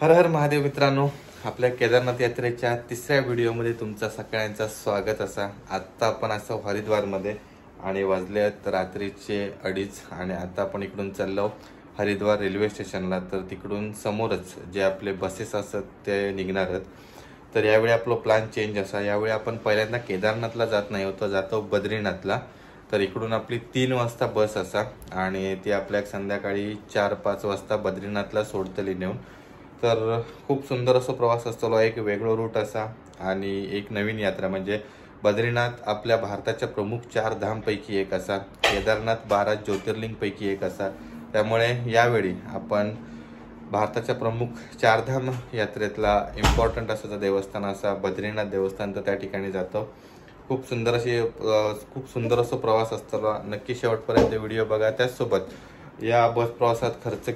हर हर महादेव मित्रांनो, आपल्या केदारनाथ यात्रेच्या तिसऱ्या व्हिडिओमध्ये तुमचं सगळ्यांचं स्वागत असा। आत्ता आपण असं हरिद्वारमध्ये आणि वाजलेत रात्रीचे 2:30 आणि आता आपण इकडून चाललो हरिद्वार रेल्वे स्टेशनला। तर तिकडून समोरच जे आपले बसेस असतात ते निघणार आहेत। तर यावेळी आपला प्लॅन चेंज असा, यावेळी आपण पहिल्यांदा केदारनाथला जात नाही होतो, जातो बद्रीनाथला। तर इकडून आपली 3 वाजता बस असा आणि ती आपल्या संध्याकाळी 4-5 वाजता बद्रीनाथला सोडतली नेऊन। तर खूप सुंदर असा प्रवास असतो, एक वेगळा रूट असा आणि एक नवीन यात्रा। म्हणजे बद्रीनाथ आपल्या भारताच्या प्रमुख 4 धामपैकी एक असा, केदारनाथ 12 ज्योतिर्लिंगपैकी एक असा। त्यामुळे यावेळी आपण भारताच्या प्रमुख 4 धाम यात्रेतला इम्पॉर्टंट असं देवस्थान असा बद्रीनाथ देवस्थान, तर त्या ठिकाणी जातो। खूप सुंदर असा प्रवास असतो, नक्की शेवटपर्यंत व्हिडिओ बघा। त्याचसोबत या बस प्रवासात खर्च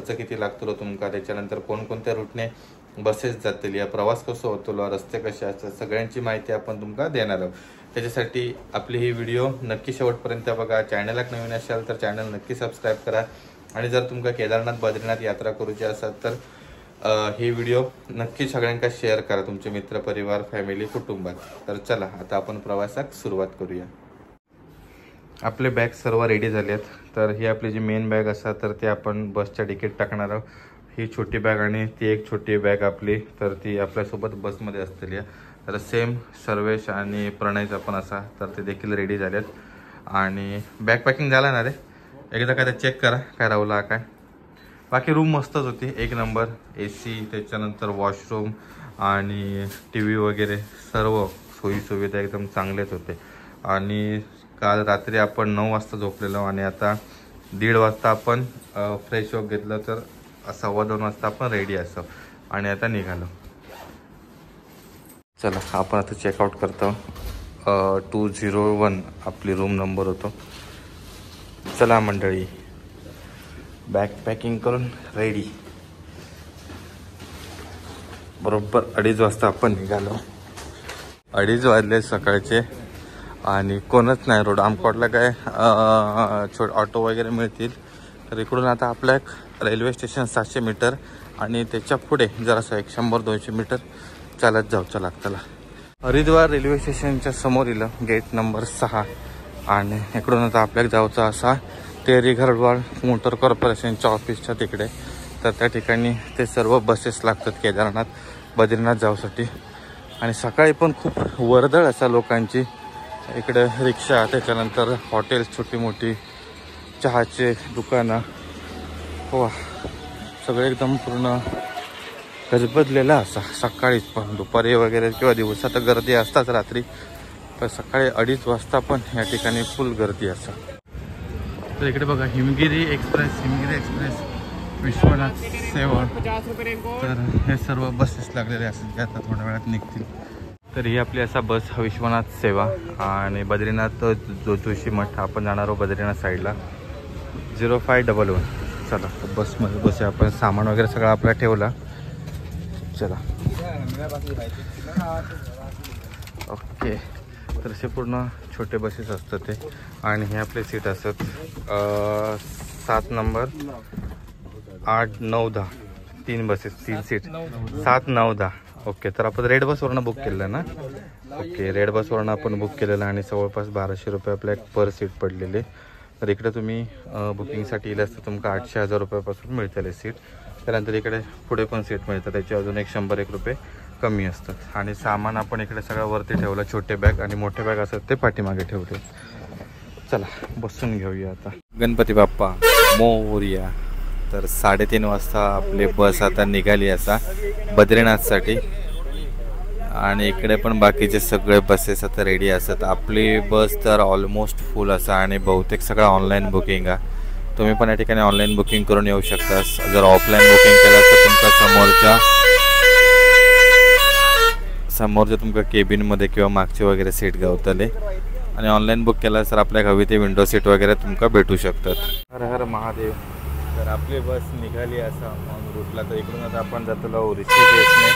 किती लागतो तुमका, त्याच्यानंतर कोणकोणत्या रूटने बसेस जातील, या प्रवास कसं होतो, रस्ते कसे असतात, सगळ्यांची माहिती आपण तुमका देणार आहोत। त्याच्यासाठी आपली ही व्हिडिओ नक्की शेवटपर्यंत बघा। चॅनलला नवीन असाल तर चॅनल नक्की सबस्क्राईब करा आणि जर तुमका केदारनाथ बद्रीनाथ यात्रा करूची असेल तर ही व्हिडिओ नक्की सगळ्यांना शेअर करा, तुमचे मित्र परिवार फॅमिली कुटुंबात। तर चला आता आपण प्रवासाक सुरुवात करूया। आपले बॅग सर्व रेडी झालेत। तर ही आपली जी मेन बॅग असा तर ते आपण बसच्या तिकीट टाकणार आहोत। ही छोटी बॅग आणि ती एक छोटी बॅग आपली, तर ती आपल्यासोबत बसमध्ये असतील। तर सेम सर्वेश आणि प्रणयचा पण असा, तर ते देखील रेडी झालेत आणि बॅग पॅकिंग झाला ना रे, एकदा काय चेक करा काय राहुला काय। बाकी रूम मस्तच होती, एक नंबर, AC, त्याच्यानंतर वॉशरूम आणि TV वगैरे सर्व सोयी सुविधा एकदम चांगलेच होते। आणि काल रात्री आपण 9 वाजता झोपलेलो आणि आता 1:30 वाजता आपण फ्रेश होऊन घेतलं, तर 2:15 वाजता आपण रेडी असो आणि आता निघालो। चला आपण आता चेकआउट करतो। 201 आपली रूम नंबर होतो। चला मंडळी, बॅग पॅकिंग करून रेडी। बरोबर 2:30 वाजता आपण निघालो। 2:30 वाजले सकाळचे आणि कोणच नाही रोड। आमकोटला काय ऑटो वगैरे मिळतील। तर इकडून आता आपल्या रेल्वे स्टेशन 700 मीटर आणि त्याच्या पुढे जरासं 100-200 मीटर चालत जाऊचं लागतं। हरिद्वार रेल्वे स्टेशनच्या समोर इलं गेट नंबर 6 आणि इकडून आता आपल्याला जाऊचं असा तेरी हरिद्वार मोटर कॉर्पोरेशनच्या ऑफिसच्या तिकडे। तर त्या ठिकाणी ते सर्व बसेस लागतात केदारनाथ बद्रीनाथ जाऊसाठी। आणि सकाळी पण खूप वर्दळ असा लोकांची, इकडे रिक्षा, त्याच्यानंतर हॉटेल्स, छोटी मोठी चहाचे दुकानं, हो सगळे एकदम पूर्ण गजबजलेला असा। सकाळीच पण, दुपारी वगैरे किंवा दिवसा तर गर्दी असताच रात्री, तर सकाळी 2:30 वाजता पण या ठिकाणी फुल गर्दी असा। तर इकडे बघा हिमगिरी एक्सप्रेस विश्वनाथ सेवा, तर हे सर्व बसेस लागलेले असतात, आता थोड्या वेळात निघतील। तर ही आपली असा बस विश्वनाथ सेवा आणि बद्रीनाथ जोशी मठ, आपण जाणार आहोत बद्रीनाथ साईडला 0511। चला बसमध्ये बसूया आपण, सामान वगैरे सगळं आपला ठेवला। चला ओके। तर असे पूर्ण छोटे बसेस असतात ते आणि हे आपले सीट असतात 7 नंबर 8, 9, 10 3 बसेस, 3 सीट 7, 9, 10। ओके, तर आपण रेड बसवरनं बुक केलं ना। ओके, रेड बसवरनं आपण बुक केलेलं आणि जवळपास 1200 रुपये आपल्या पर सीट पडलेले। तर इकडे तुम्ही बुकिंगसाठी येईल असतं तुमका 800-1000 रुपयापासून मिळतेले सीट। त्यानंतर इकडे पुढे पण सीट मिळतं, त्याचे अजून 100-1 रुपये कमी असतात। आणि सामान आपण इकडे सगळं वरती ठेवलं, छोटे बॅग आणि मोठे बॅग असतात ते पाठीमागे ठेवले। चला बसून घेऊया आता। गणपती बाप्पा मोरया। तर 3:30 वाजता आपली बस आता निघाली असा बद्रीनाथसाठी आणि इकडे पण बाकीचे सगळे बसेस आता रेडी असतात। आपली बस तर ऑलमोस्ट फुल असा आणि बहुतेक सगळं ऑनलाईन बुकिंग आहे। तुम्ही पण या ठिकाणी ऑनलाईन बुकिंग करून येऊ शकता। जर ऑफलाईन बुकिंग केलं तर तुमच्या समोरच्या तुमच्या केबिनमध्ये किंवा मागचे वगैरे सीट गावतले आणि ऑनलाईन बुक केलं तर आपल्या हवी ते विंडो सीट वगैरे तुमका भेटू शकतात। हर हर महादेव। तर आपली बस निघाली असा ऑन रूटला। तर इकडून आता आपण जातो ऋषिकेशने,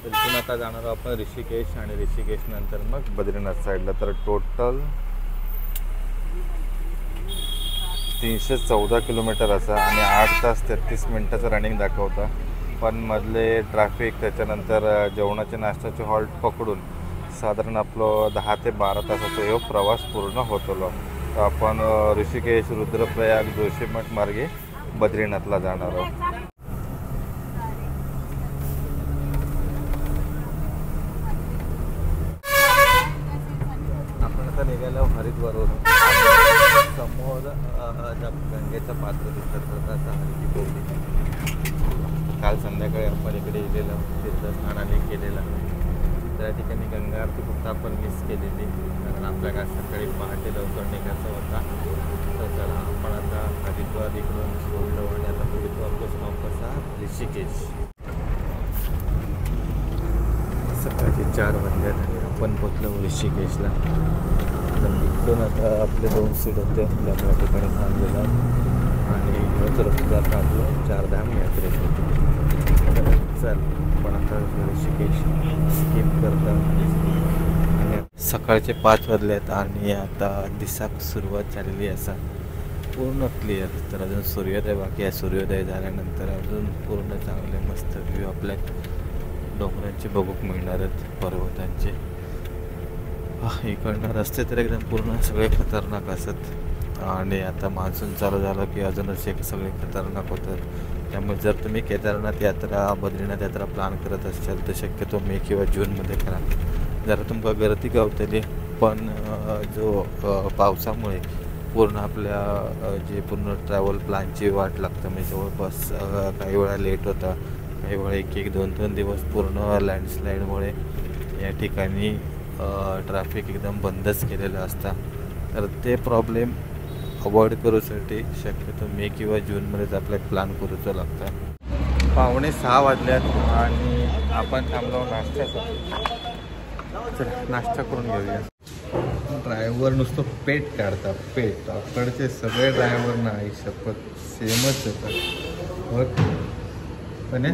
तर इथून आता जाणार आपण ऋषिकेश आणि ऋषिकेश नंतर मग बद्रीनाथ साईडला। तर टोटल 314 किलोमीटर असा आणि 8 तास 33 मिनटाचं रनिंग दाखवता. पण मधले ट्रॅफिक त्याच्यानंतर जेवणाचे नाश्त्याचे हॉल्ट पकडून साधारण आपलं 10 ते 12 तासाचा हे प्रवास पूर्ण होतो. तर आपण ऋषिकेश, रुद्रप्रयाग, जोशीमठ मार्गे बद्रीनाथला जाणार आहोत. आपण आता निघालो हरिद्वारवरून. समोर गंगेचं पात्र दिसत हलकी बोलली. काल संध्याकाळी आपण इकडे गेलेलो तीर्थस्नानाने केलेला. त्या ठिकाणी गंगा आरती फक्त आपण मिस केलेली, कारण आपल्याला सकाळी पहाटे लवकर निघायचा होता. तर चला आपण आता हरिद्वार इकडून सोडलो आणि आता पुढे तो आपलं स्टॉप असा ऋषिकेश. सकाळचे 4 वाजल्यात आणि आपण पोचलो ऋषिकेशला. तर इकडून आता आपले 2 सीट होते आपल्या त्या ठिकाणी थांबलेला आणि ह्योच रस्ता आपलं 4 धाम यात्रेसाठी. चल पण आता ऋषिकेश स्किप करतात. सकाळचे 5 वाजलेत आणि आता दिसाक सुरुवात झालेली असा पूर्ण क्लिअर. तर अजून सूर्योदय बाकी आहे. सूर्योदय झाल्यानंतर अजून पूर्ण चांगले मस्त व्ह्यू आपल्या डोंगरांचे बघूक मिळणार आहेत, पर्वतांचे. इकडनं रस्ते तर एकदम पूर्ण सगळे खतरनाक असत आणि आता मान्सून चालू झालं की अजूनच एक सगळे खतरनाक होतात. त्यामुळे जर तुम्ही केदारनाथ यात्रा, बद्रीनाथ यात्रा प्लॅन करत असाल तर शक्यतो मे किंवा जूनमध्ये करा. जरा तुमका गर्दी गावतली, पण जो पावसामुळे पूर्ण आपल्या जे पूर्ण ट्रॅव्हल प्लॅनची वाट लागतं. म्हणजे जवळपास काही वेळा लेट होता, काही वेळा 1-1, 2-2 दिवस पूर्ण लँडस्लाईडमुळे या ठिकाणी ट्रॅफिक एकदम बंदच केलेलं असतं. तर ते प्रॉब्लेम अवॉइड करूसाठी शक्यतो मे किंवा जूनमध्येच आपल्याला प्लॅन करूचं लागतं. 5:45 वाजल्यात आणि आपण थांबलो नाश्त्यासाठी. चला नाश्ता करून घेऊया. ड्रायव्हर नुसतं पेट काढतात, पेट. आपकडचे सगळे ड्रायव्हर ना आई शपथ सेमच येतात बघ. पण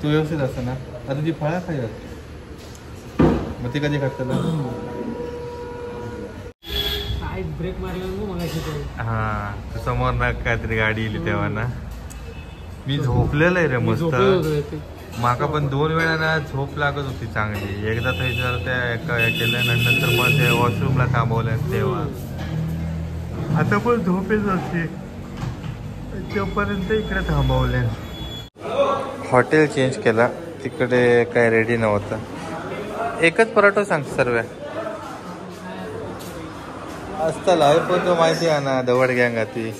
तू व्यवस्थित असं ना आता ती फळा खायला मग ती कधी खात ब्रेक मारला. हां समोर ना काहीतरी गाडी येईल तेव्हा ना मी झोपलेलं आहे रे मस्त. माका पण 2 वेळा ना झोप लागत होती चांगली. एकदा तर त्या केल्यानंतर मग ते वॉशरूमला थांबवलं तेव्हा. आता पण झोपेच असते तोपर्यंत इकडे थांबवले. हॉटेल चेंज केला, तिकडे काय रेडी नव्हतं. एकच पराठा सांग सर्व असतं लाईव्ह, पण तो माहिती आहे ना दवड गँग ती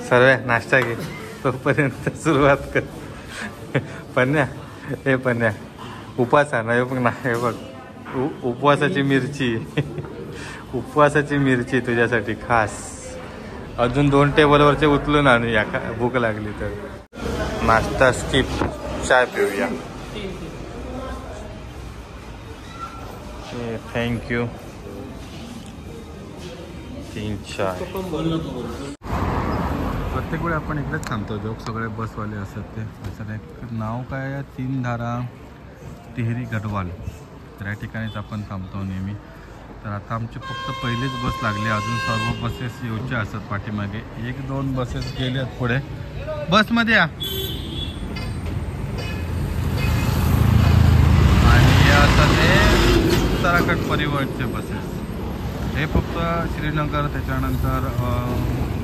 सर्व नाश्ता घे तोपर्यंत सुरुवात कर. पन्या हे पन्या उपवास आहे ना हे बघ ना, हे बघ उपवासाची मिरची उपवासाची मिरची तुझ्यासाठी खास. अजून 2 टेबलवरचे उचलून आणूया भूक लागली तर. नाश्ता स्किप, चाय पिऊया. थँक्यू. 3 चाय. प्रत्येक वेळी आपण इकडेच थांबतो. जोक सगळे बसवाले असतात ते. असं एक नाव काय आहे 3 धारा टिहरी गढवाल. तर या ठिकाणीच आपण थांबतो नेहमी. तर आता आमची फक्त पहिलीच बस लागली, अजून सर्व बसेस येऊच्या असतात पाठीमागे. 1-2 बसेस गेल्यात पुढे. बसमध्ये या. आणि आता ते उत्तराखंड परिवहनचे बसेस. हे फक्त श्रीनगर त्याच्यानंतर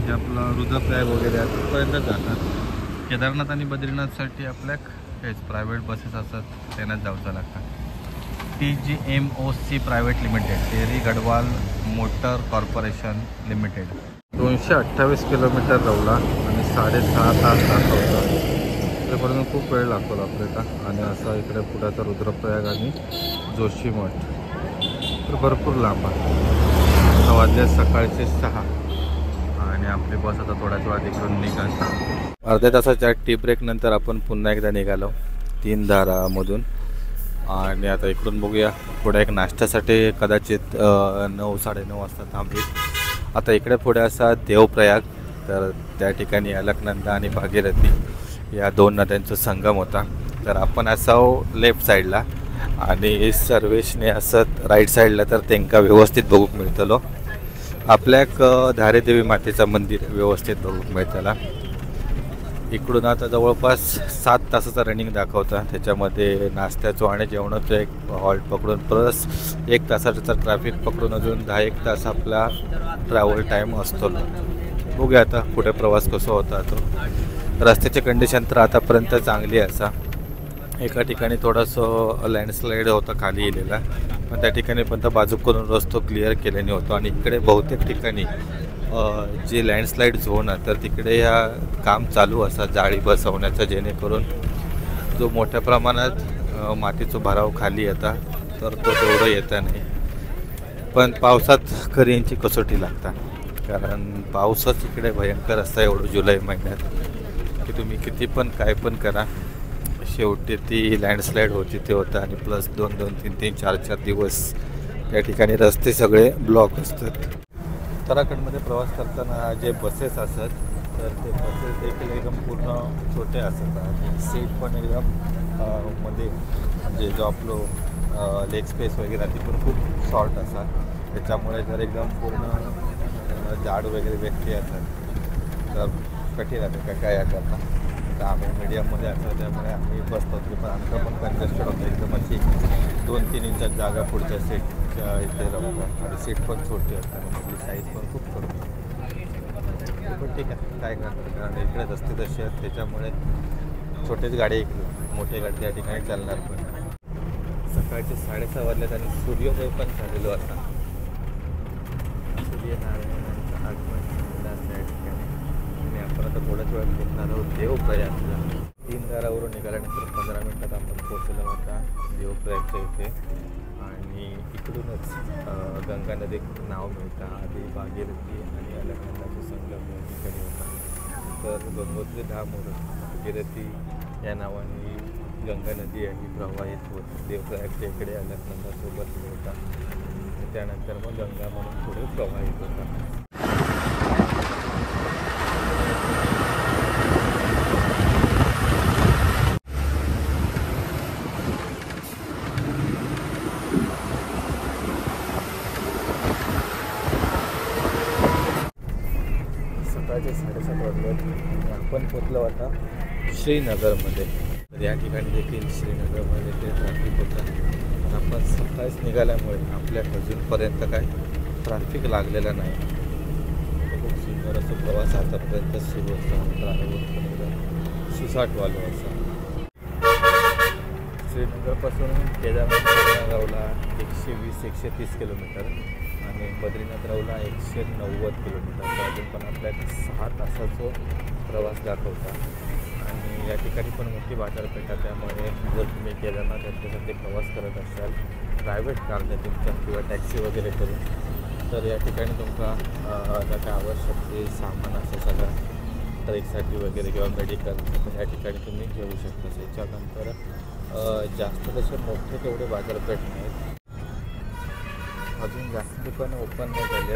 जे आपलं रुद्रप्रयाग वगैरे आहे तिथपर्यंत जातात. केदारनाथ आणि बद्रीनाथसाठी आपल्या हेच प्रायव्हेट बसेस असतात, त्यांनाच जावचं लागतं. TGMOC private limited, Tehri Garhwal motor corporation limited. 228 kilometre रवला आणि 6.5 तास दाखवता. त्यापर्यंत खूप वेळ लागतो आपल्याला. आणि असं इकडे पुढे रुद्रप्रयाग आणि जोशीमठ तर भरपूर लांब आहे. वाजले सकाळचे 6 आणि आपली बस आता थोड्याच वेळात इकडून निघाल. अर्ध्या तासाच्या टी ब्रेक नंतर आपण पुन्हा एकदा निघालो 3 धारामधून. आणि आता इकडून बघूया पुढे एक नाश्त्यासाठी कदाचित 9-9:30 वाजता थांबली. आता इकडे पुढे असा देवप्रयाग. तर त्या ठिकाणी अलकनंदा आणि भागीरथी या 2 नद्यांचा संगम होता. तर आपण असाव लेफ्ट साईडला आणि सर्वेशने असत राईट साईडला, तर त्यांना व्यवस्थित बघूक मिळतलो. आपल्या एक धारेदेवी मातेचं मंदिर व्यवस्थित बघून त्याला इकडून आता जवळपास 7 तासाचा रनिंग दाखवता. त्याच्यामध्ये नाश्त्याचं आणि जेवणाचं एक हॉल्ट पकडून प्लस 1 तासाचा ट्रॅफिक पकडून अजून 10-1 तास आपला ट्रॅव्हल टाईम असतो. बघूया आता पुढे प्रवास कसा होता तो. रस्त्याची कंडिशन तर आतापर्यंत चांगली आहे. असा एका ठिकाणी थोडंसं लँडस्लाईड होता खाली येलेला, पण त्या ठिकाणी पण बाजू करून रस्तो क्लिअर केल्याने होतो. आणि इकडे बहुतेक ठिकाणी जे लँडस्लाईड झोन आहे तर तिकडे या काम चालू असा जाळी बसवण्याचं, जेणेकरून जो मोठ्या प्रमाणात मातीचा भराव खाली येता तर तो तेवढं येता नाही. पण पावसात खरी यांची कसोटी लागतात, कारण पावसच इकडे भयंकर असता एवढं जुलै महिन्यात की तुम्ही किती पण काय पण करा, शेवटी ती लँडस्लाईड होती ते होतं. आणि प्लस 2-2, 3-3, 4-4 दिवस या ठिकाणी रस्ते सगळे ब्लॉक असतात. उत्तराखंडमध्ये प्रवास करताना जे बसेस असतात तर ते बसेस देखील एकदम पूर्ण छोटे असतात आणि सीट पण एकदम मध्ये म्हणजे जो आपलं लेग स्पेस वगैरे ती पण खूप शॉर्ट असतात. त्याच्यामुळे जर एकदम पूर्ण जाड वगैरे व्यक्ती असतात तर कठीण आहे काय या करता. तर आम्ही मीडियममध्ये असतो त्यामुळे आम्ही बसतो होतो, पण आमचं पण कंजेस्टेड होतं एकदम. अशी 2-3 इंचात जागा पुढच्या सीटच्या इथे राहतात आणि सीट पण छोटी असतात आणि आपली साईज पण खूप छोटी. पण ठीक आहे, काय करतात, कारण इकडे रस्ते तसे आहेत त्याच्यामुळे छोटीच गाडी इकडे, मोठी गाडी त्या ठिकाणी चालणार पण. सकाळचे 6:30 वाजल्यात आणि सूर्योदय पण झालेलो आता. सूर्यनारायणांचं आगमन झालेलं या ठिकाणी आणि आपण आता थोड्याच वेळात पोहोचणार आहोत देवप्रयागला. 3 दारावरून निघाल्यानंतर 15 मिनिटात आपण पोहोचलो होता देवप्रयागच्या इथे. आणि इकडूनच गंगा नदीत नाव मिळतं. आधी भागीरथी आणि अलकनंदाचा संगम या ठिकाणी होता. तर गंगोत्री धामवरून भागीरथी या नावाने गंगा नदी ही प्रवाहित होत देवप्रयागच्या इकडे अलकनंदासोबत होता. त्यानंतर मग गंगा म्हणून पुढे प्रवाहित होता. सकाळचे 7:30 वाजले आपण पोचलो आता श्रीनगरमध्ये. तर या ठिकाणी देखील श्रीनगरमध्ये ते ट्रॅफिक होतं. आपण सकाळीच निघाल्यामुळे आपल्या अजूनपर्यंत काय ट्रॅफिक लागलेला नाही. खूप सुंदर असं प्रवास आतापर्यंत सुरू असतो. सुसाटवालो असा. श्रीनगरपासून केदारनाथ रावला 120-130 किलोमीटर आणि बद्रीनाथ रावला 190 किलोमीटर. अजून पण आपल्याला 6 तासाचा प्रवास दाखवता. आणि या ठिकाणी पण मोठी बाजारपेठ आहे, त्यामुळे जर तुम्ही केदारनाथ यांच्यासाठी प्रवास करत असाल प्रायव्हेट कारने तुमच्या किंवा टॅक्सी वगैरे करून, तर या ठिकाणी तुमचा आता काय आवश्यक ते सामान असं सगळं ट्रेकसाठी वगैरे किंवा मेडिकल तर या ठिकाणी तुम्ही घेऊ शकता. त्याच्यानंतर जास्त तसे मोठे तेवढे बाजारपेठ नाहीत, अजून जास्त दुकानं ओपन नाही झाले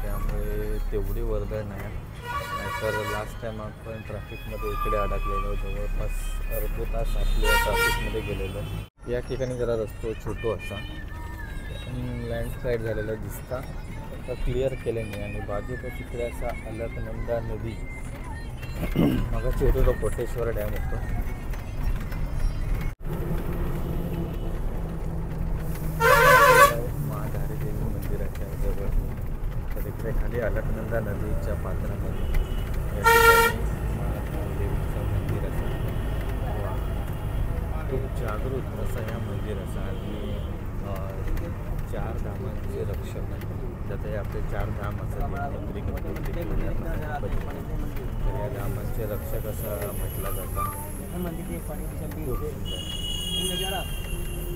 त्यामुळे तेवढी वर्दळ नाही. नाहीतर लास्ट टाईम आपण ट्रॅफिकमध्ये इकडे अडकलेलो, जवळपास अर्धा तास आपल्या ट्रॅफिकमध्ये गेलेलो. या ठिकाणी जरा रस्तो छोटो असा लँडस्लाईड झालेला दिसता, तर क्लिअर केले नाही. आणि बाजूचा तिकडे असा अलकनंदा नदी मगाशी होतो तो कोटेश्वर डॅम होतो. महाधारीदेवी मंदिराच्या जवळ तर इकडे खाली अलकनंदा नदीच्या पात्रामध्ये या ठिकाणी महाधारीदेवीचं मंदिर असं खूप जागृत असं या मंदिर असं. आणि 4 धामांचे रक्षक, त्यात हे आपले 4 धाम असतात तर या धामांचे रक्षक असं म्हटलं जातं.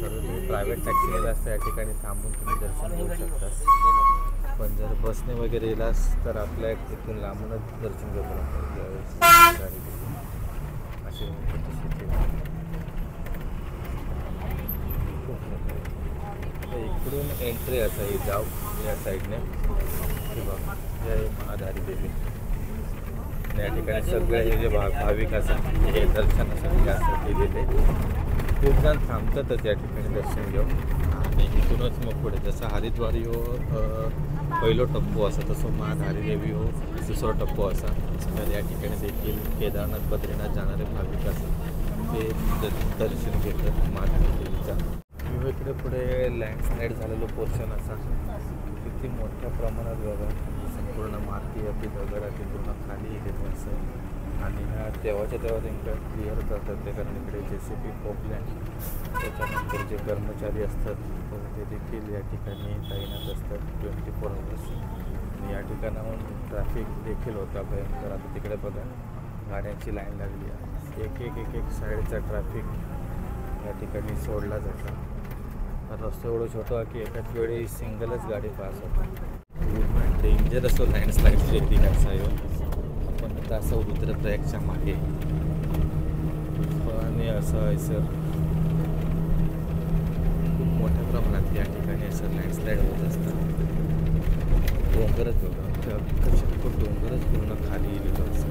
तर तुम्ही प्रायव्हेट टॅक्सी गेलास तर या ठिकाणी थांबून तुम्ही दर्शन घेऊ शकता. पण जर बसने वगैरे गेलास तर आपल्या इथून लांबूनच दर्शन घेतो गाडी असे इकडून एंट्री असावी जाऊ या साईडने किंवा जय महाधारीदेवी. या ठिकाणी सगळे हे जे भाविक असतात हे दर्शनासाठी यासाठी गेले. खूप जण थांबतातच या ठिकाणी दर्शन घेऊन. आणि इथूनच मग पुढे जसं हरिद्वार हो पहिलो टप्पो असा तसं महाधारीदेवी हो दुसरा टप्पो असा. तर या ठिकाणी देखील केदारनाथ बद्रीनाथ जाणारे भाविक असतात ते दर्शन घेतात महाधारीदेवीचा. किंवा इकडे पुढे लँडस्लाईड झालेलं पोर्शन असा किती मोठ्या प्रमाणात बघा संपूर्ण माती अगदी दगड अगदी पूर्ण खाली येते असं. आणि ह्या तेव्हाच्या तेव्हा त्यांना क्लिअर करतात ते कारण इकडे JCB पोपलँड त्याच्यानंतर जे कर्मचारी असतात ते देखील या ठिकाणी तैनात असतात 24 आवर्स. आणि या ठिकाणाहून ट्रॅफिक देखील होता भयंकर. आता तिकडे बघा गाड्यांची लाईन लागली आहे. एक साईडचा ट्रॅफिक या ठिकाणी सोडला जातो. रस्ता एवढं छोटं आहे की एकाच वेळी सिंगलच गाडी पास होतात. डेंजर असो लँडस्लाईडची एरिया आहे. पण आता असं रुद्रप्रयागच्या मागे आणि असं आहे सर खूप मोठ्या प्रमाणात या ठिकाणी असं लँडस्लाईड होत असतात. डोंगरच बघा डोंगरच पूर्ण खाली गेलेलो असं.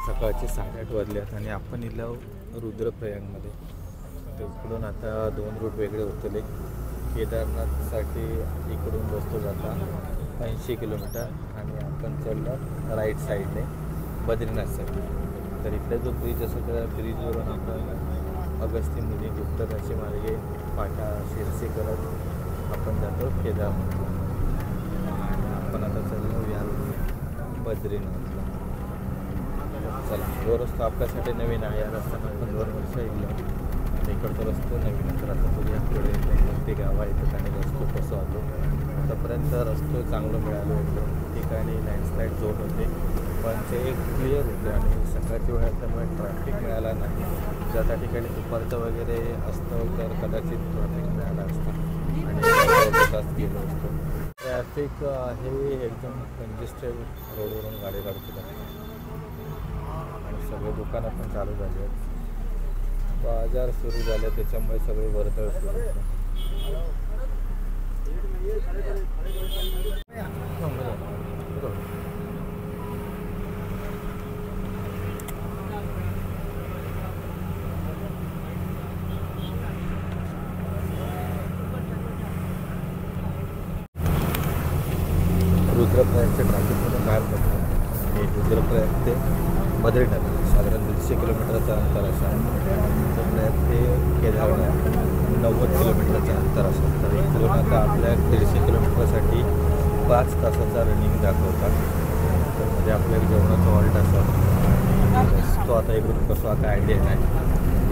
सकाळचे 8:30 वाजल्यात आणि आपण इलो रुद्रप्रयागमध्ये. तर इकडून आता 2 रूट वेगळे होतले. केदारनाथसाठी इकडून रस्तो जाता 80 किलोमीटर आणि आपण चाललो राईट साईडने बद्रीनाथसाठी. तर इकडे जो ब्रिज असतो त्या ब्रिजवरून आपण अगस्त्यमुनी गुप्तकाशी मार्गे पाटा शिरसी करत आपण जातो केदारनाथला. आणि आपण आता चाललो या बद्रीनाथला. चला जो रस्ता आपल्यासाठी नवीन आहे या रस्त्यानं आपण 2 वर्ष येईल आणि इकडचा रस्ता नवीन आहे. तर आता बघूया पुढे कोणती गावं येतात आणि रस्तो कसं आलो. आतापर्यंत रस्तो चांगलं मिळालो. एकदम ठिकाणी लँडस्लाईड झोन होते पण ते क्लिअर होते आणि सकाळची वेळ असल्यामुळे ट्रॅफिक मिळाला नाही. ज्या त्या ठिकाणी दुपारचं वगैरे असतं तर कदाचित ट्रॅफिक मिळाला असतं आणि तास गेलो असतो. ट्रॅफिक हे एकदम कंजेस्टेड रोडवरून गाडी काढतो आणि सगळे दुकानं पण चालू झाले आहेत. बाजार सुरू झाले त्याच्यामुळे सगळे वर्दळ सुरू होतं. रुद्रप्रयागच्या ट्रॅफिकमधून बाहेर पडतो आणि रुद्रप्रयाग ते बद्रीनाथ साधारण 150 किलोमीटरचं अंतर असा. रुद्रप्रयाग ते केदारनाथ 90 किलोमीटरचं अंतर असं. तर इकडून आता आपल्या 150 किलोमीटरसाठी 5 तासाचा रनिंग दाखवतात. तर मध्ये आपल्या जेवणाचं हॉल्ट असं आणि रस्तो आता इकडून कसं आता आयडिया नाही.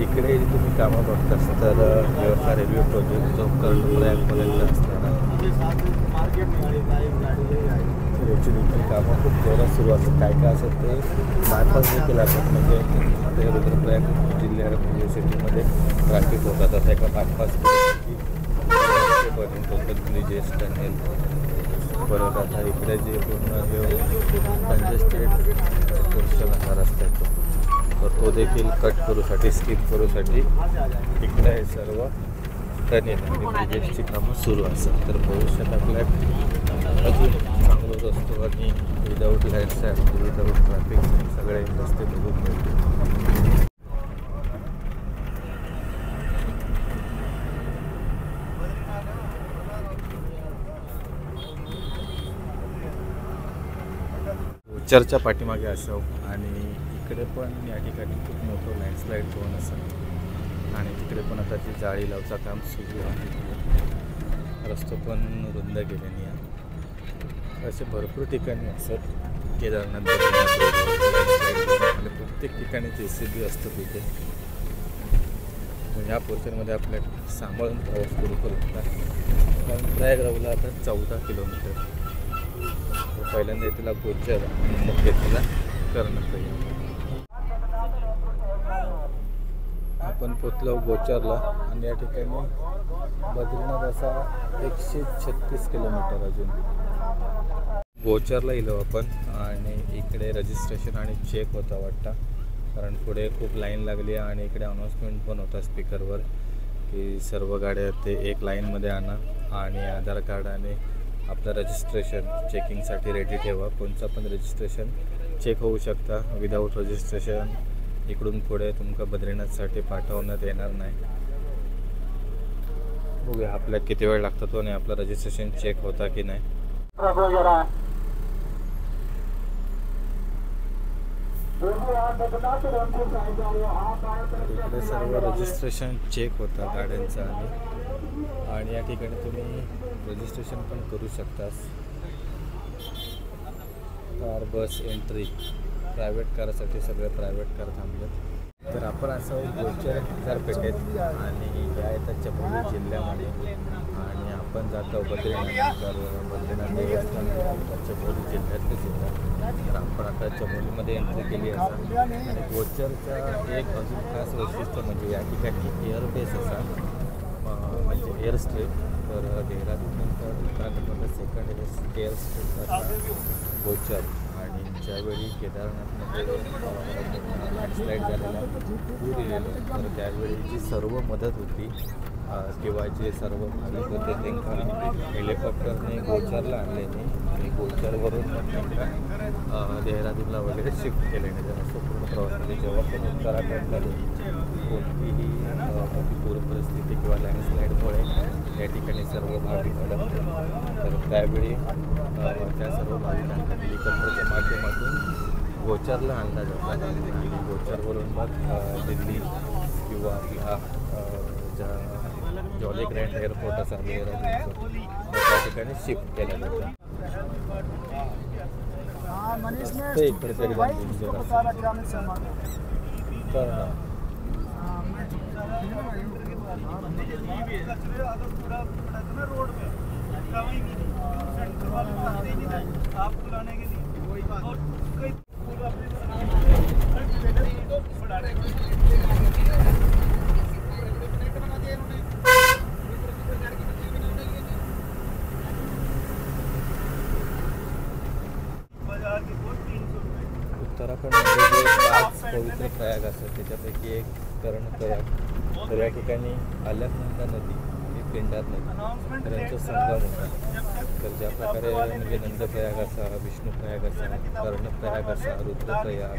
इकडे तुम्ही कामं बघतास तर व्यवस्था रेल्वे प्रोजेक्ट जो कर्णप्रयागपर्यंत असणारा याची देखील कामं खूप जोरात सुरू असतात. काय काय असत ते बायपास देखील असतात. म्हणजे ते रुद्रप्रयाग जिल्ह्यात म्हणजे सिटीमध्ये ट्रॅफिक होतात. आता एका बायपास पर्यंत होतं ब्रिजेस टनेल. परत आता इकडे जे पूर्ण हे कंजेस्टेड पोर्शन असा रस्त्याचं तर तो देखील कट करूसाठी स्किप करूसाठी इकडे हे सर्व टनेल आणि ब्रिजेसची कामं सुरू असतात. तर भविष्यात आपल्या अजून चांगलं रस्तो आणि विदाऊट लँडस्लाईड विदाऊट ट्रॅफिक सगळे रस्ते बघून मिळतील. चर्चच्या पाठीमागे असावं आणि इकडे पण या ठिकाणी खूप मोठं लँडस्लाईड झोन असेल आणि तिकडे पण आता जी जाळी लावचं काम सुरू आहे. रस्तो पण रुंद केल्याने आहे. असे भरपूर ठिकाणी असतात केदारनाथ आणि प्रत्येक ठिकाणी JCB असतं तिथे. ह्या पोर्शनमध्ये आपल्याला सांभाळून प्रवास करू लागतात. कारण प्रयागरावला आता 14 किलोमीटर. पहिल्यांदा येथील गोचर मग घेतला कर्णप्रयाग. आपण पोचलो गोचरला आणि या ठिकाणी बद्रीनाथ असा 136 किलोमीटर अजून. गोचरला येलो आपण आणि इकडे रजिस्ट्रेशन आणि चेक होता वाटतं कारण पुढे खूप लाईन लागली आणि इकडे अनाऊन्समेंट पण होता स्पीकरवर की सर्व गाड्या ते एक लाईनमध्ये आणा आणि आधार कार्ड आणि आपलं रजिस्ट्रेशन चेकिंगसाठी रेडी ठेवा. कोणचं पण रजिस्ट्रेशन चेक होऊ शकता. विदाऊट रजिस्ट्रेशन इकडून पुढे तुमका बद्रीनाथसाठी पाठवण्यात येणार नाही. बघूया आपल्याला किती वेळ लागतो तो आणि आपलं रजिस्ट्रेशन चेक होता की नाही. इकडे सर्व रजिस्ट्रेशन चेक होता गाड्यांचा आणि या ठिकाणी तुम्ही रजिस्ट्रेशन पण करू शकता. कार बस एंट्री प्रायव्हेट कारसाठी सगळे प्रायव्हेट कार थांबलेत. तर आपण असं गोलच्या बाजारपेठेत आणि या येतात चमोली जिल्ह्यामध्ये आणि आपण जातो बद्रीनाथ. तर बद्रीनाथ देवस्थान चमोली जिल्ह्यातलेच येतात. तर आपण आता चमोलीमध्ये एंट्री केली असा आणि गोचरचा एक अजून खास वैशिष्ट्य म्हणजे या ठिकाणी एअरबेस असा म्हणजे एअर स्ट्रीप. तर देहरादूननंतर उत्तराखंडमध्ये सेकंड एअर स्ट्रीप असा गोचर. आणि ज्यावेळी केदारनाथमध्ये लँडस्लाईड झालेला पूर येलेलो तर त्यावेळी जी सर्व मदत होती किंवा जे सर्व भाविक होते त्यांना हेलिकॉप्टरने गोचरला आणल्याने आणि गोचरवरून मग त्यांना देहरादूनला वगैरे शिफ्ट केल्याने तर असं पूर्ण प्रवास म्हणजे जेव्हा पण उत्तराखंडमध्ये कोणतीही पूर परिस्थिती किंवा लँडस्लाईडमुळे या ठिकाणी सर्व भाविक अडकले तर त्यावेळी त्या सर्व भाविकांना हेलिकॉप्टरच्या माध्यमातून गोचरला आणला जातात आणि गोचरवरून मग दिल्ली किंवा आपला ज्या जॉली ग्रँड एअरपोर्ट असा देहरादूनचं त्या ठिकाणी शिफ्ट केलं जातं. इकडे तरी तर उत्तराखंडमध्ये जे 5 पवित्र प्रयाग असतात त्याच्यापैकी एक कर्णप्रयाग. तर या ठिकाणी अलकनंदा नदी आणि पिंडार नदी तर यांचा संगम होता. तर ज्या प्रकारे म्हणजे नंदप्रयाग असा, विष्णुप्रयाग असा, कर्णप्रयाग असा, रुद्रप्रयाग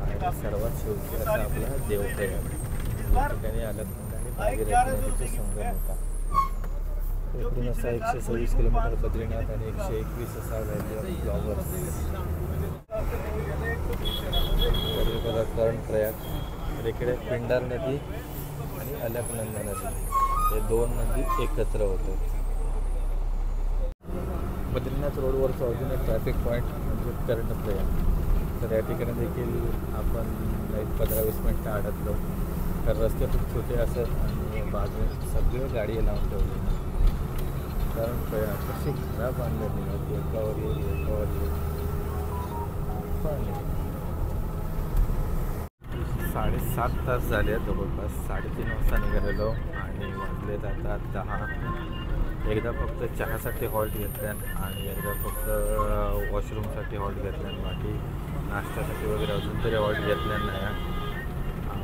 आणि सर्वात शेवटी असा आपला देवप्रयाग. या ठिकाणी अलकनंदा आणि भागीरथी नदीचा संगम होता. एकूण असा 126 किलोमीटर बद्रीनाथ आणि 121 असा व्हॅली ऑफ फ्लॉवर्स. बघा कर्णप्रयाग. तर इकडे पिंडार नदी आणि अलकनंदा नदी हे दोन नदी एकत्र होते. बद्रीनाथ रोडवरचं अजून एक ट्रॅफिक पॉईंट म्हणजे कर्णप्रयाग. तर या ठिकाणी देखील आपण 15-20 मिनटं अडकलो. तर रस्ते खूप छोटे असत आणि बाजूने सगळे गाडी लावून ठेवली. कर्णप्रयाग कशी घरा बांधलेली होती एकावर येईल 7.5 तास झाले आहेत जवळपास. 3:30 वाजता निघालेलो आणि वाजले जातात 10. एकदा फक्त चहासाठी हॉल्ट घेतल्यान आणि एकदा फक्त वॉशरूमसाठी हॉल्ट घेतल्यान. बाकी नाश्त्यासाठी वगैरे अजून तरी हॉल्ट घेतल्या नाही.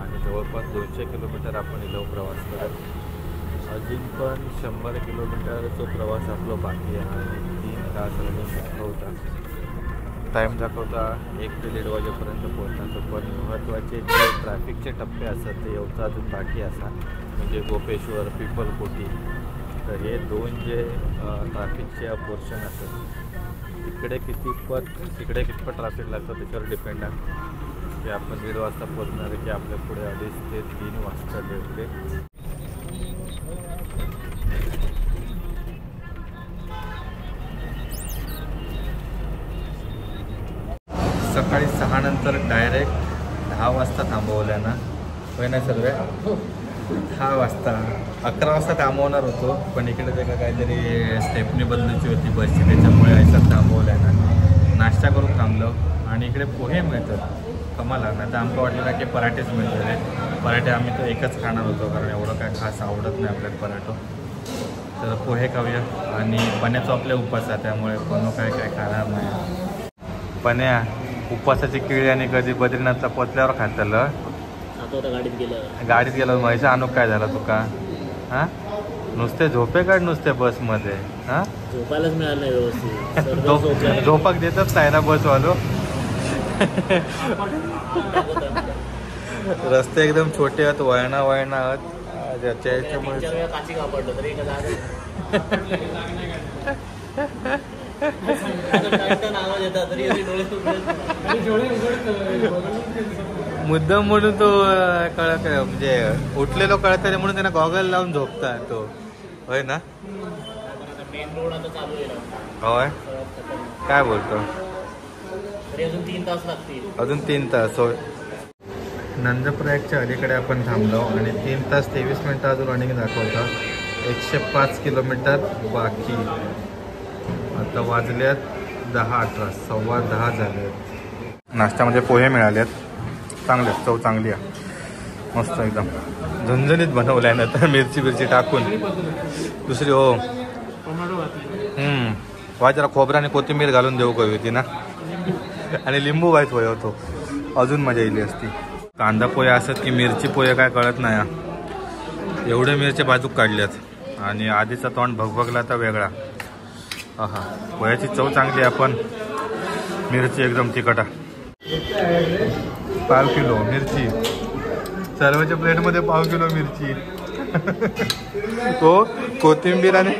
आणि जवळपास 200 किलोमीटर आपण इलो प्रवास करत. अजून पण 100 किलोमीटरचा प्रवास आपला बाकी आहे आणि 3 तास रनिंग होता. टाईम दाखवता 1 ते 1.5 वाजेपर्यंत पोहोचण्याचं. पण महत्त्वाचे जे ट्रॅफिकचे टप्पे असतात ते येऊचं अजून बाकी असा म्हणजे गोपेश्वर, पिपलकोटी. तर हे 2 जे ट्रॅफिकचे पोर्शन असतात तिकडे कितपत ट्रॅफिक लागतं त्याच्यावर डिपेंड आहे की आपण 1.5 वाजता पोहोचणार आहे की आपल्या पुढे 2.5 ते 3 वाजता भेटते. सकाळी 6 नंतर डायरेक्ट 10 वाजता थांबवल्यानं होय ना सर्व. 10 वाजता 11 वाजता थांबवणार होतो पण इकडे ते काहीतरी स्टेपनी बदलायची होती बसची त्याच्यामुळे असं थांबवल्यानं नाश्ता करून थांबलो. आणि इकडे पोहे मिळतात कमाला. नाही तर आमचं वाटलेलं की पराठेच मिळतात. पराठे आम्ही तो एकच खाणार होतो कारण एवढं काय खास आवडत नाही आपल्याला पराठो. तर पोहे खाऊया. आणि पण्याचा आपल्या उपास आहे त्यामुळे कोण काय खाणार नाही. पण्या उपवासाची केळी आणि कधी बद्रीनाथला पोचल्यावर खातलं. गाडीत गेलं म्हैसा आणूक काय झालं तुका. हां नुसते झोपे काढ नुसते बसमध्ये. हां झोपायलाच मिळालं नाही व्यवस्थित. झोपाक देतच नाही ना बसवालो. रस्ते एकदम छोटे आहेत, वळणा आहेत ज्याच्या याच्यामुळे 3-4 वेळा काची कापडलं तरी एका आवाज येतात तरी डोळे मुद्दाम म्हणून तो कळत म्हणजे उठलेलो कळत म्हणून त्यांना गॉगल लावून झोपता तो होय ना. मेन रोड आता चालू आहे. होय काय बोलतो. तरी अजून 3 तास लागतील. अजून 3 तास होय. नंदप्रयागच्या अलीकडे आपण थांबलो आणि 3 तास 23 मिनिटं अजून रनिंग दाखवतं. 105 किलोमीटर बाकी. आता वाजल्यात 10:18 10:15 झाले. नाश्त्यामध्ये पोहे मिळालेत. चांगले चव चांगली आहे मस्त एकदम झणझणीत बनवलं आहे. नंतर मिरची टाकून दुसरी हो वा जरा खोबरा आणि कोथिंबीर घालून देऊ कवी होती ना आणि लिंबू व्हायच होय होतो अजून मजा येईल असती. कांदा पोहे असत की मिरची पोहे काय कळत नाही. एवढे मिरच्या बाजूक काढल्यात आणि आधीचा तोंड भगभगला तर वेगळा. हा पोह्याची चव चांगली आहे पण मिरची एकदम तिखट आहे. 5 किलो मिरची सर्वांच्या प्लेटमध्ये 5 किलो मिरची हो कोथिंबीर आणि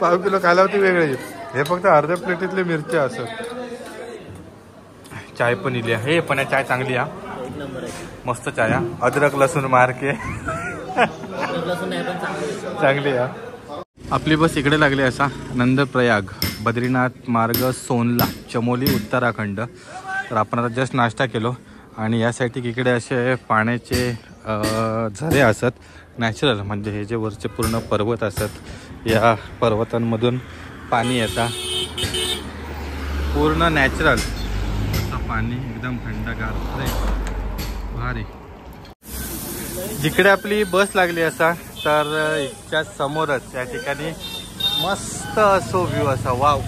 5 किलो कालावधी वेगळी. हे फक्त अर्ध्या प्लेटीतले मिरची असत. चाय पण इली हे पण चाय चांगली आहे मस्त चाय अद्रक लसूण मारके चांगली आहे. आपली बस इकडे लागली असा नंदप्रयाग बद्रीनाथ मार्ग सोनला चमोली उत्तराखंड. तर आपण आता जस्ट नाश्ता केलो आणि यासाठी इकडे असे पाण्याचे झरे असत नॅचरल म्हणजे हे जे वरचे पूर्ण पर्वत असत या पर्वतांमधून पाणी येतात पूर्ण नॅचरल पाणी एकदम थंडगार भारी. जिकडे आपली बस लागली असा तर इतक्या समोरच या ठिकाणी मस्त असो व्ह्यू असा वाव.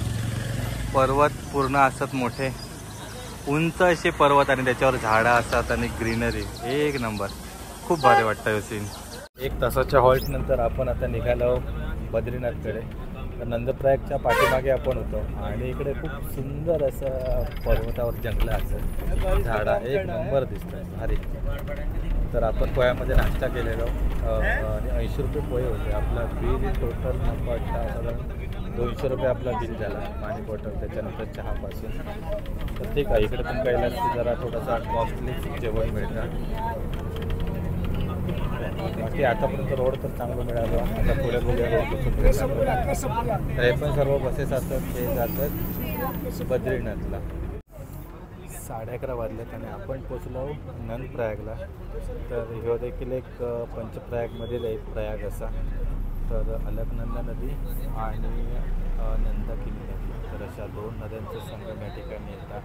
पर्वत पूर्ण असत मोठे उंच असे पर्वत आणि त्याच्यावर झाडं असतात आणि ग्रीनरी एक नंबर खूप भारी वाटतं सीन. 1 तासाच्या हॉल्ट नंतर आपण आता निघालो बद्रीनाथकडे. तर नंदप्रयागच्या पाठीमागे आपण होतो आणि इकडे खूप सुंदर असं पर्वतावर जंगलं असं झाडा एक नंबर दिसतं भारी. तर आपण पोह्यामध्ये नाश्ता केलेलो आणि 80 रुपये पोहे होते. आपला बिल टोटल साधारण 200 रुपये आपला बिल झाला पाणी बॉटल त्याच्यानंतर चहापासून. तर ठीक आहे इकडे पण पहिल्याच जरा थोडासा कॉस्टली जेवण मिळतं. बाकी आतापर्यंत रोड तर चांगलं मिळालं. आता पुढे बघूया हे पण सर्व बसेस असतात ते जातात बद्रीनाथला. 11:30 वाजलेत आणि आपण पोचलो नंदप्रयागला. तर ह्यो देखील एक पंचप्रयागमधील एक प्रयाग असा. तर अलकनंदा नदी आणि नंदाकिनी नदी तर अशा 2 नद्यांचे संगम या ठिकाणी येतात.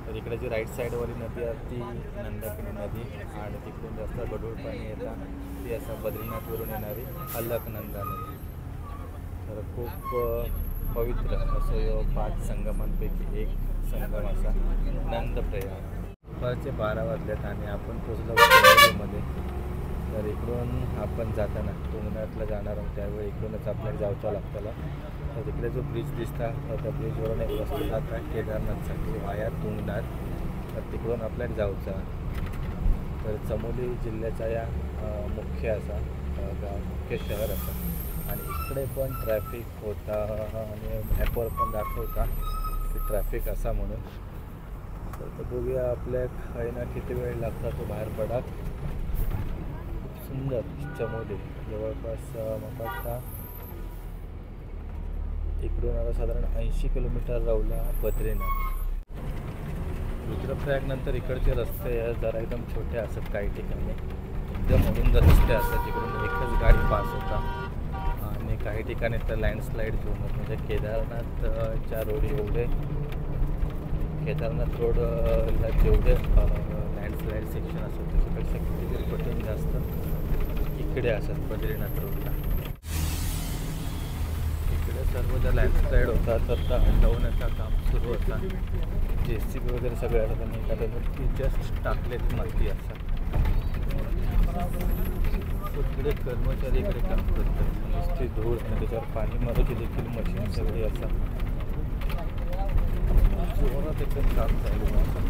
तर इकडे जी राईट साईडवरील नदी आहे ती नंदाकिनी नदी आणि तिकडून जास्त गढूळ पाणी येतात ती असं बद्रीनाथवरून येणारी अलकनंदा नदी. तर खूप पवित्र असं 5 संगमांपैकी एक संगम असा नंदप्रयाग. दुपारचे 12 वाजलेत आणि आपण पोचलो चमोलीमध्ये. तर इकडून आपण जाताना तुंगनाथला जाणार आहोत त्यावेळी इकडूनच आपल्याला जावचं लागतं. तर तिकडे जो ब्रिज दिसता तर त्या ब्रिजवरून एक रस्ता जात आहे केदारनाथसाठी वाया तुंगनाथ. तर तिकडून आपल्याला जायचं. तर चमोली जिल्ह्याचा या मुख्य असा मुख्य शहर असा आणि इकडे पण ट्रॅफिक होता आणि ॲपवर पण दाखवता की ट्रॅफिक असा म्हणून. तर बघूया आपल्या खायना किती वेळ लागता तो बाहेर पडा. सुंदर चमोली जवळपास मला वाटतं इकडून आता साधारण 80 किलोमीटर राहुला बद्रीनाथ. रुद्रप्रयाग नंतर इकडचे रस्ते जरा एकदम छोटे असतात काही ठिकाणी एकदम अरुंद रस्ते असतात जिकडून एकच गाडी पास होता आणि काही ठिकाणी तर लँडस्लाईड झोन म्हणजे केदारनाथच्या रोड एवढे केदारनाथ रोडला जेवढे लँडस्लाईड सेक्शन असतात त्याच्यापेक्षा कितीतरी पटीने जास्त इकडे असतात बद्रीनाथ रोडला. इकडे सर्व ज्या लँडस्लाईड होता तर त्या हटवण्याचं काम सुरू होता. JCB वगैरे सगळे असतात आणि एखाद्या जस्ट टाकलेत माती असतात. इकडे कर्मचारी इकडे काम करतात नुसती धूळ आणि त्याच्यावर पाणी मारायची देखील मशीन सगळी असतात. जोरात एकदम काम चालू असतं.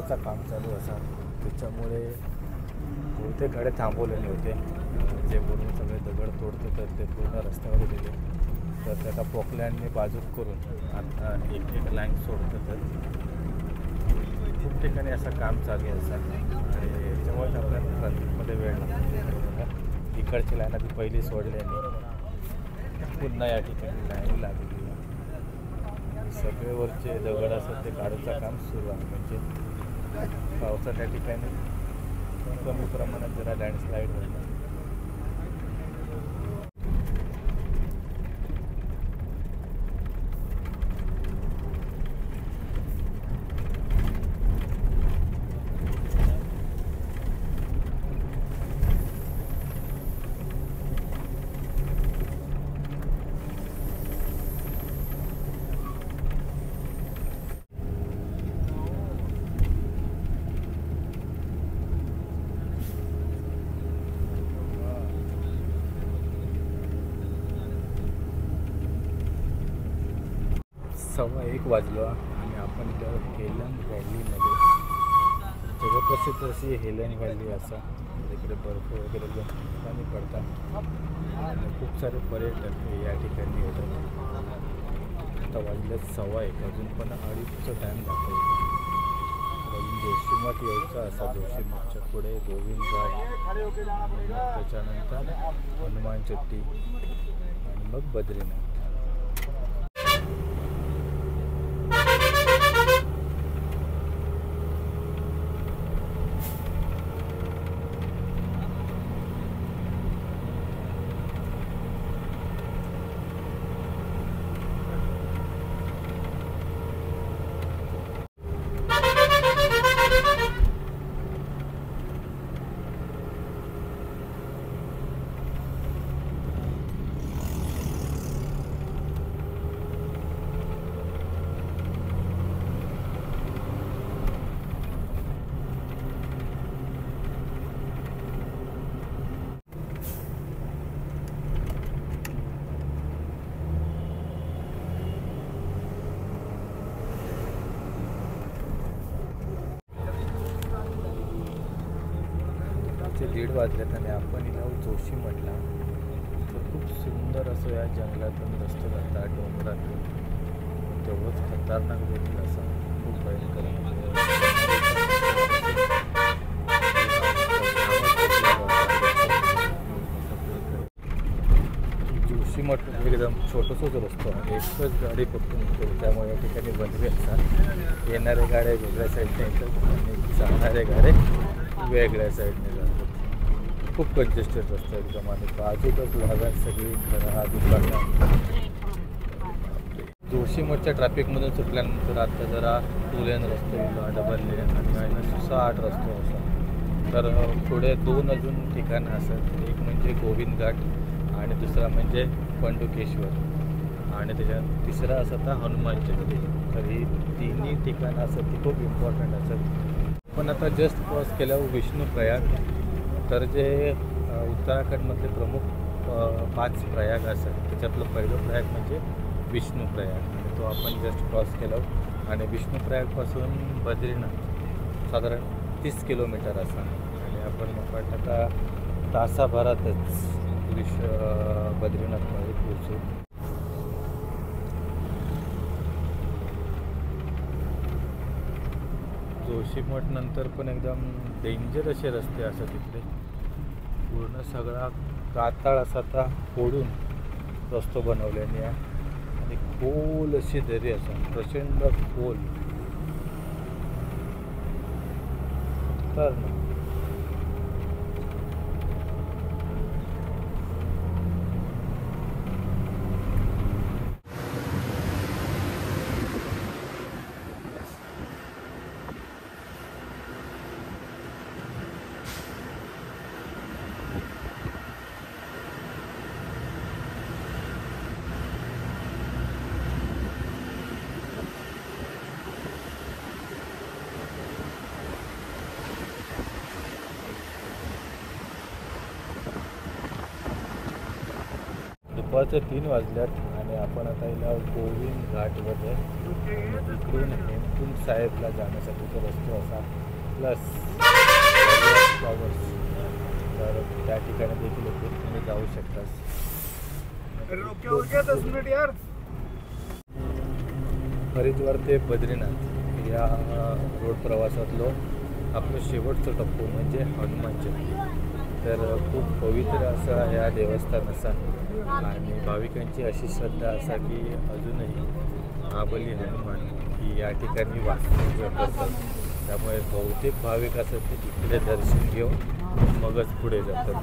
काढायचं काम चालू असा, त्याच्यामुळे बहुतेक गाड्या थांबवलेले होते. जे बोलून सगळे दगड तोडते तर ते पूर्ण रस्त्यावर दिले, तर त्याचा पोकलँडने बाजूक करून आता एक लाईन सोडतं. तर खूप ठिकाणी असं काम चालू आहे असं, आणि याच्यामुळेच आपल्याला ट्रॅफिकमध्ये वेळ लागतो. इकडची लाईन आधी पहिली सोडल्याने पुन्हा या ठिकाणी लाईन लागली. सगळे वरचे दगड असतात ते काढायचं काम सुरू आहे. म्हणजे पावसाच्या ठिकाणी कमी प्रमाणात जरा लँडस्लाईड होतं. सव्वा 1 वाजलो आणि आपण इथं हेलन व्हॅलीमध्ये, जगप्रसिद्ध अशी हेलन व्हॅली असा, इकडे बर्फ वगैरे दोन ठिकाणी पडतात आणि खूप सारे पर्यटक या ठिकाणी येतात. आता वाजले 1:15, अजून पण 2:30चा टाईम दाखवतो. अजून जोशीमठ यायचं असा, जोशीमठच्या पुढे गोविंद घाट, त्याच्यानंतर हनुमान चट्टी आणि मग बद्रीनाथ. ते 1:30 वाजल्यात आणि आपण इथं जोशीमठला. तर खूप सुंदर असं या जंगलातून रस्ते जातात, डोंगरातून. तेवढंच खतरनाक देखील असा, खूप भयंकर. जोशीमठ एकदम छोटंसंच रस्ता आहे, एकच गाडी पकडून निघतो. त्यामुळे या ठिकाणी बंदरे असतात. येणाऱ्या गाड्या वेगळ्या साईडने येतात आणि जाणाऱ्या गाड्या वेगळ्या साईडने जातात. खूप कंजेस्टेड रस्ता एकदम, आणि बाजूकच भागात सगळी घरं, दुकानं. जोशीमठच्या ट्रॅफिकमधून सुटल्यानंतर आता जरा 2 लेन रस्ते डबल लेन आणि -8 रस्ते असा. तर पुढे 2 अजून ठिकाणं असतात. एक म्हणजे गोविंद घाट आणि दुसरा म्हणजे पंडुकेश्वर आणि त्याच्यात तिसरा असं तर हनुमान चट्टी. तर ही तिन्ही ठिकाणं असतात ती खूप इम्पॉर्टंट असतात. पण आता जस्ट क्रॉस केल्यावर विष्णुप्रयाग, तर जे उत्तराखंडमधले प्रमुख 5 प्रयाग असतात त्याच्यातलं पहिलं प्रयाग म्हणजे विष्णुप्रयाग, आणि तो आपण जस्ट क्रॉस केला. आणि विष्णुप्रयागपासून बद्रीनाथ साधारण 30 किलोमीटर असा, आणि आपण मग वाटतं का तासाभरातच बद्रीनाथमध्ये पोहोचू. जोशीमठ नंतर पण एकदम डेंजर असे रस्ते असतात तिकडे. पूर्ण सगळा कातळ असा आता फोडून रस्तो बनवल्याने आहे, आणि खोल अशी दरी असा, प्रचंड खोल. तर ना दुपारचे 3 वाजल्यात आणि आणि आपण आता याला गोविंद घाटमध्ये आणि इकडून हेमकुंड साहेबला जाण्यासाठीचा रस्ता असा प्लस फ्लॉवर्स, तर त्या ठिकाणी देखील तुम्ही जाऊ शकता. हरिद्वार ते बद्रीनाथ या रोड प्रवासातलो आपलं शेवटचं टप्पू म्हणजे हनुमान जयंती. तर खूप पवित्र असा या देवस्थान असा आणि भाविकांची अशी श्रद्धा असा की अजूनही महाबली हनुमान ही या ठिकाणी वास्तव्य करतात. त्यामुळे बहुतेक भाविक असतात ते इकडे दर्शन घेऊन मगच पुढे जातात.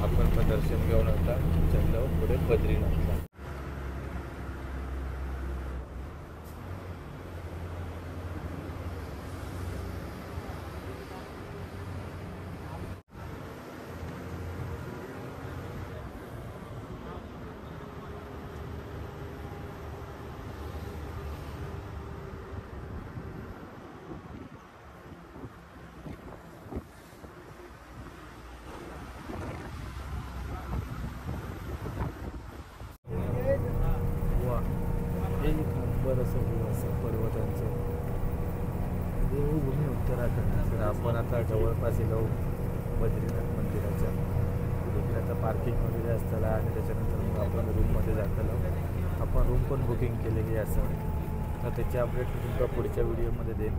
आपण पण दर्शन घेऊन आता चाललो पुढे बद्रीनाथला. एक नंबर असं व्ह्यू असं पर्वतांचं देवभूमी उत्तराखंड. तर आपण आता जवळपास येलो बद्रीनाथ मंदिराच्या. देखील आता पार्किंग वगैरे असताना आणि त्याच्यानंतर मग आपण रूममध्ये जातालो. आपण रूम पण बुकिंग केलेली असं, तर त्याची अपडेट मी तुमच्या पुढच्या व्हिडिओमध्ये देईन.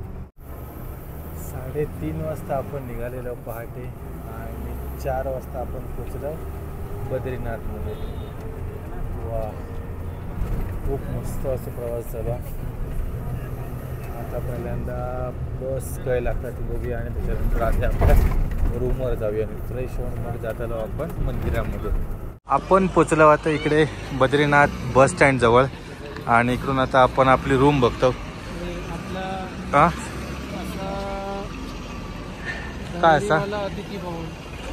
3:30 वाजता आपण निघालेलो पहाटे आणि 4 वाजता आपण पोचलो बद्रीनाथमध्ये. वा, खूप मस्त असं प्रवास झाला. आता पहिल्यांदा बस काय लागतात ती बघूया आणि त्याच्यानंतर आधी आपल्या रूमवर जाऊया आणि फ्रेश होऊन मग जातालो आपण मंदिरामध्ये. आपण पोचलो आता इकडे बद्रीनाथ बस स्टँडजवळ आणि इकडून आता आपण आपली रूम बघतो. हां काय असा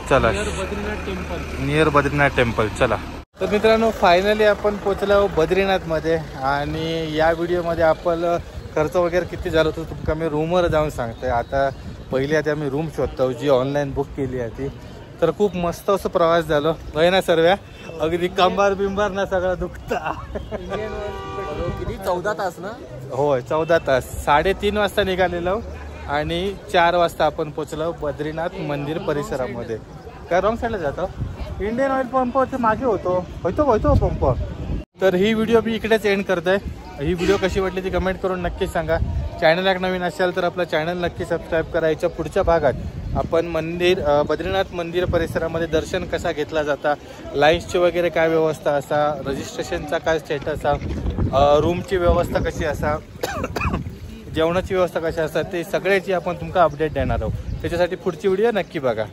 चला नियर बद्रीनाथ टेम्पल. चला तर मित्रांनो, फायनली आपण पोचलो बद्रीनाथमध्ये आणि या व्हिडिओमध्ये आपण खर्च वगैरे किती झालं होतं तुमका मी रूमवर जाऊन सांगतोय. आता पहिली आता आम्ही रूम शोधतो जी ऑनलाईन बुक केली आहे ती. तर खूप मस्त असं प्रवास झालो होय ना सर्व्या, अगदी कंबार बिंबार ना सगळं दुखता. किती 14 तास ना? होय 14 तास. 3:30 वाजता निघालेलो आणि 4 वाजता आपण पोचलो बद्रीनाथ मंदिर परिसरामध्ये. काय रॉंग साईडला जातो? इंडियन ऑइल पंपच्या मागे होतो पंप. तर ही व्हिडिओ मी इकडेच एंड करतोय. ही व्हिडिओ कशी वाटली ती कमेंट करून नक्की सांगा. चॅनल एक नवीन असेल तर आपलं चॅनल नक्की सबस्क्राईब करा. याच्या पुढच्या भागात आपण बद्रीनाथ मंदिर परिसरामध्ये दर्शन कसा घेतला जाता, लाईन्सची वगैरे काय व्यवस्था असा, रजिस्ट्रेशनचा काय स्टेटस असा, रूमची व्यवस्था कशी असा, जेवणाची व्यवस्था कशी असतात ते सगळ्याची आपण तुमका अपडेट देणार आहोत. त्याच्यासाठी पुढची व्हिडिओ नक्की बघा.